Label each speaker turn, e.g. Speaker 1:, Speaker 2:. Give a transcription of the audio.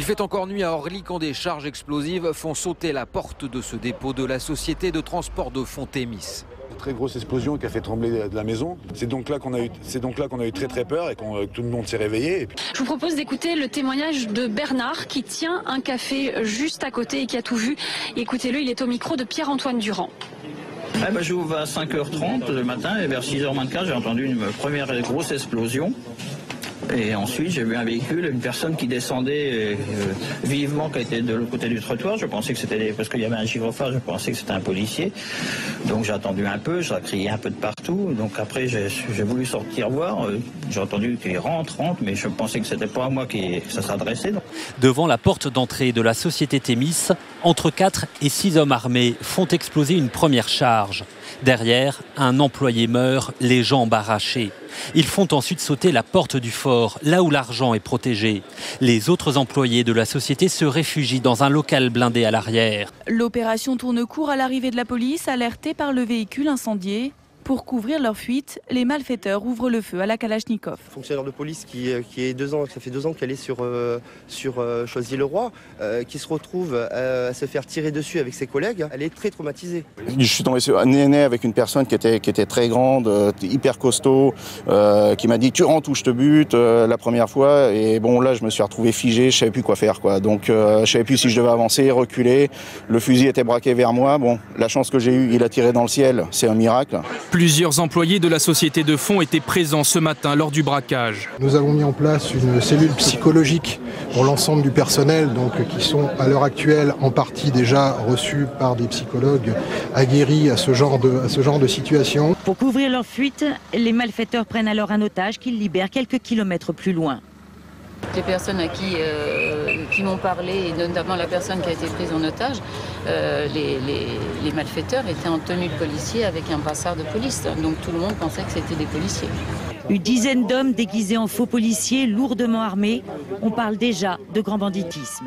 Speaker 1: fait encore nuit à Orly quand des charges explosives font sauter la porte de ce dépôt de la société de transport de fonds Thémis.
Speaker 2: Une très grosse explosion qui a fait trembler de la maison. C'est donc là qu'on a eu très peur et que tout le monde s'est réveillé.
Speaker 3: Je vous propose d'écouter le témoignage de Bernard qui tient un café juste à côté et qui a tout vu. Écoutez-le, il est au micro de Pierre-Antoine Durand.
Speaker 4: J'ouvre à 5h30 le matin et vers 6h24 j'ai entendu une première grosse explosion. Et ensuite, j'ai vu un véhicule, une personne qui descendait vivement, qui était de l'autre côté du trottoir. Je pensais que c'était, parce qu'il y avait un gyrophare, je pensais que c'était un policier. Donc j'ai attendu un peu, j'ai crié un peu de partout. Donc après, j'ai voulu sortir voir. J'ai entendu qu'il rentre, mais je pensais que c'était pas à moi que ça s'adressait.
Speaker 5: Devant la porte d'entrée de la société Thémis, entre 4 et 6 hommes armés font exploser une première charge. Derrière, un employé meurt, les jambes arrachées. Ils font ensuite sauter la porte du fort, là où l'argent est protégé. Les autres employés de la société se réfugient dans un local blindé à l'arrière.
Speaker 6: L'opération tourne court à l'arrivée de la police, alertée par le véhicule incendié. Pour couvrir leur fuite, les malfaiteurs ouvrent le feu à la Kalachnikov.
Speaker 7: Fonctionnaire de police qui est ça fait 2 ans qu'elle est sur Choisy-le-Roi, qui se retrouve à se faire tirer dessus avec ses collègues. Elle est très traumatisée.
Speaker 8: Je suis tombé sur un nez avec une personne qui était très grande, hyper costaud, qui m'a dit tu rentres ou je te bute la première fois. Et bon là je me suis retrouvé figé, je savais plus quoi faire quoi. Donc je savais plus si je devais avancer, reculer. Le fusil était braqué vers moi. Bon, la chance que j'ai eue, il a tiré dans le ciel, c'est un miracle.
Speaker 9: Plusieurs employés de la société de fonds étaient présents ce matin lors du braquage.
Speaker 10: Nous avons mis en place une cellule psychologique pour l'ensemble du personnel, qui sont à l'heure actuelle en partie déjà reçus par des psychologues aguerris à ce genre de situation.
Speaker 11: Pour couvrir leur fuite, les malfaiteurs prennent alors un otage qu'ils libèrent quelques kilomètres plus loin.
Speaker 12: Les personnes à qui m'ont parlé, et notamment la personne qui a été prise en otage, les malfaiteurs étaient en tenue de policier avec un brassard de police. Donc tout le monde pensait que c'était des policiers.
Speaker 11: Une dizaine d'hommes déguisés en faux policiers, lourdement armés. On parle déjà de grand banditisme.